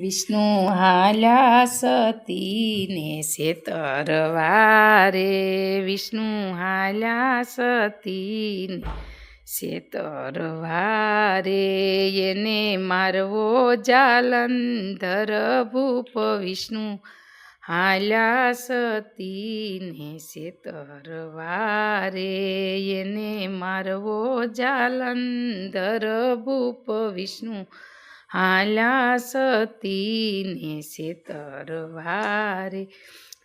વિષ્ણુ હાલ્યા સતીને સેતરવારે વિષ્ણુ હાલ્યા સતીને સેતરવારે એને મારવો જાલંધર ભૂપ વિષ્ણુ હાલ્યા સતીને સેતરવારે એને મારવો જાલંધર ભૂપ વિષ્ણુ હાલ્યા સતીને સેતરવારે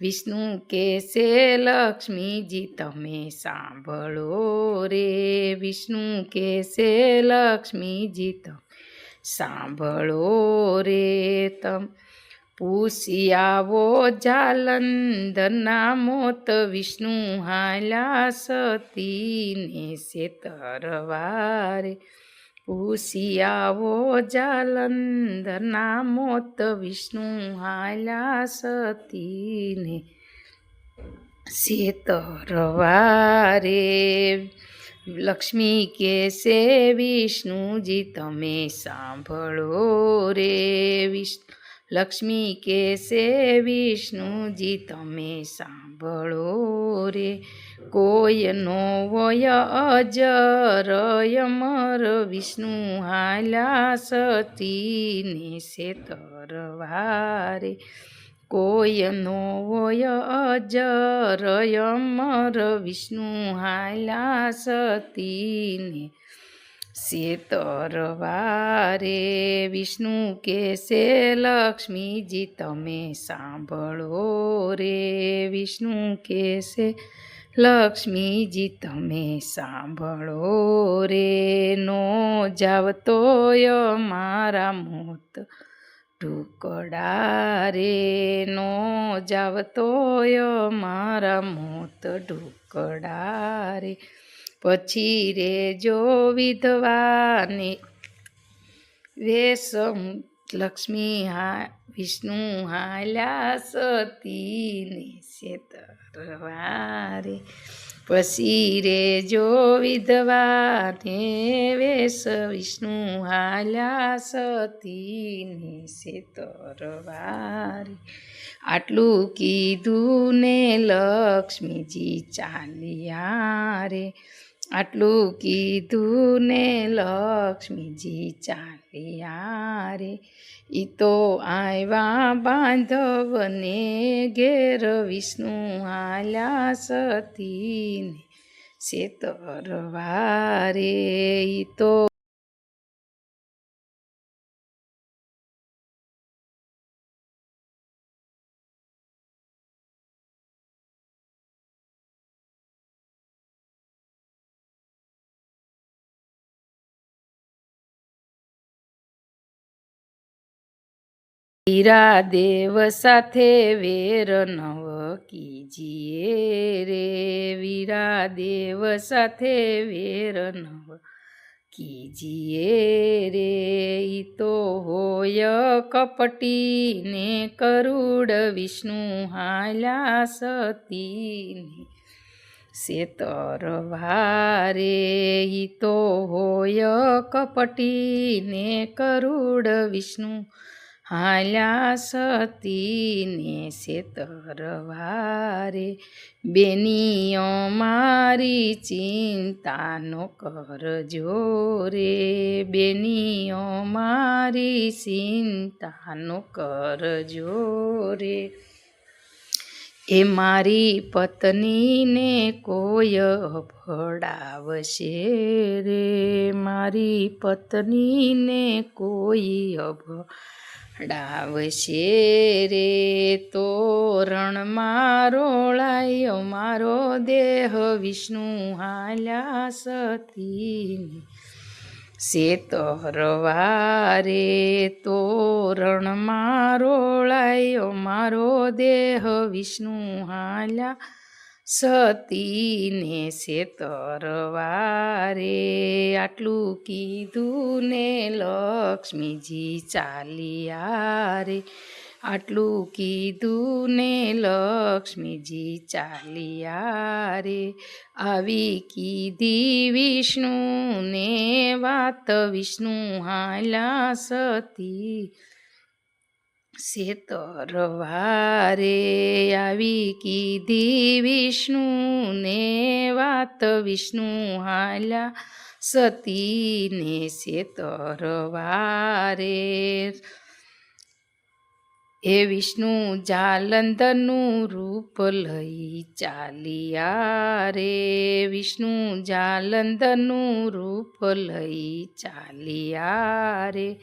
વિષ્ણુ કેસે લક્ષ્મીજી તમે સાંભળો રે વિષ્ણુ કેસે લક્ષ્મીજી તમે સાંભળો રે તમ પૂછી આવો જાલંધરના મોત વિષ્ણુ હાલ્યા સતીને સેતરવારે પૂછી આવો જાલંધરના મોત વિષ્ણુ હાલ્યા સતીને સેતરવારે લક્ષ્મી કેસે વિષ્ણુજી તમે સાંભળો રે લક્ષ્મી કેસે વિષ્ણુજી તમે સાંભળો રે કોઈ નો વય અજર અમર વિષ્ણુ હાલ્યા સતીને સેતરવારે કોઈ નો વય અજર અમર વિષ્ણુ હાલ્યા સતીને સેતરવારે વિષ્ણુ કેસે લક્ષ્મીજી તમે સાંભળો રે વિષ્ણુ કેસે લક્ષ્મીજી તમે સાંભળો રે નો જાવતોય મારા મોત ઢુકડા રે નો જાવતોય મારા મોત ઢુકડા રે પછી રે જો વિધવાને વેશ લક્ષ્મી વિષ્ણુ હાલ્યા સતીને સેતરવારે પછી રે જો વિધવાને વેશ વિષ્ણુ હાલ્યા સતીને સેતરવારે આટલું કીધું ને લક્ષ્મીજી ચાલ્યા રે આટલું કીધું ને લક્ષ્મીજી ચાલ્યા રે ઈ તો આવ્યા બાંધવને ઘેર વિષ્ણુ હાલ્યા સતીને સેતરવારે ઈ તો વીરા દેવ સાથે વેર નવ કીજીએ રે વીરા દેવ સાથે વેર નવ કીજીએ રે ઈ તો હોય કપટી ને કરુડ વિષ્ણુ હાલ્યા સતીને સેતરવારે ઈ તો હોય કપટી ને કરુડ વિષ્ણુ હાલ્યા સતીને સેતરવારે બેનીઓ મારી ચિંતા નો કરજો રે બેનીઓ મારી ચિંતા નો કરજો રે એ મારી પત્નીને કોઈ અભડાવશે રે મારી પત્નીને કોઈ અભડાવશે રે તોરણ મારો લાયો મારો દેહ વિષ્ણુ હાલ્યા સતીને સેતરવારે તોરણ મારો લાયો મારો દેહ વિષ્ણુ હાલ્યા સતીને સેતરવારે આટલું કીધું ને લક્ષ્મીજી ચાલ્યા રે આટલું કીધું ને લક્ષ્મીજી ચાલ્યા રે આવી કીધી વિષ્ણુને વાત વિષ્ણુ હાલ્યા સતી સેતરવારે આવી કીધી વિષ્ણુને વાત, વિષ્ણુ હાલ્યા સતીને સેતરવારે. એ વિષ્ણુ જાલંધરનું રૂપ લઈ ચાલ્યા રે, વિષ્ણુ જાલંધરનું રૂપ લઈ ચાલ્યા રે.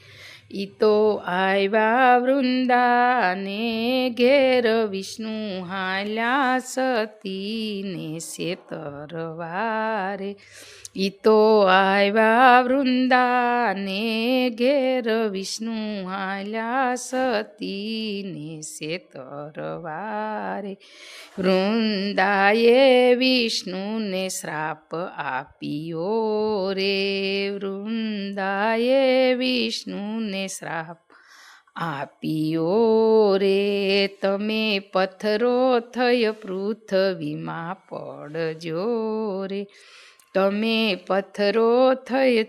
ઈ તો આવ્યા વૃંદાને ઘેર, વિષ્ણુ હાલ્યા સતીને સેતરવારે. ઈ તો આવ્યા વૃંદાને ઘેર, વિષ્ણુ હાલ્યા સતીને સેતરવારે. વૃંદાએ વિષ્ણુને શ્રાપ આપ્યો રે, વૃંદાએ વિષ્ણુને શ્રાપ આપ્યો રે. તમે પથ્થરો થઈ પૃથ્વીમાં પડજો રે, તમે પથ્થરો થઈ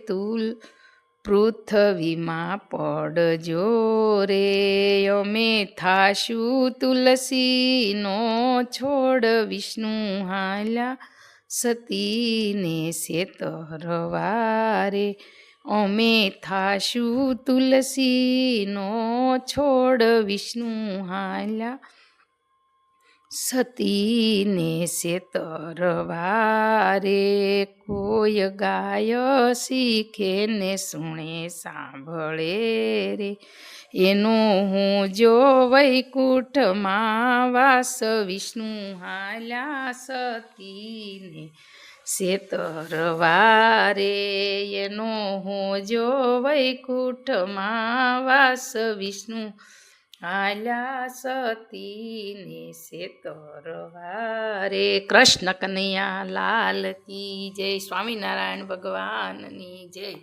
પૃથ્વીમાં પડજો રે. અમે થાશું તુલસીનો છોડ, વિષ્ણુ હાલ્યા સતીને સેતરવારે. અમે થાશું તુલસીનો છોડ, વિષ્ણુ હાલ્યા સતીને સેતરવારે. કોઈ ગાય શીખે ને સુણે સાંભળે રે, એનો હું જો વૈકુંઠમાં વાસ, વિષ્ણુ હાલ્યા સતીને સેતરવારે. એનો હું જો વૈકુંઠમાં વાસ, વિષ્ણુ હાલ્યા સતીને સેતરવારે. કૃષ્ણ કનૈયા લાલ કી જય, સ્વામિનારાયણ ભગવાનની જય.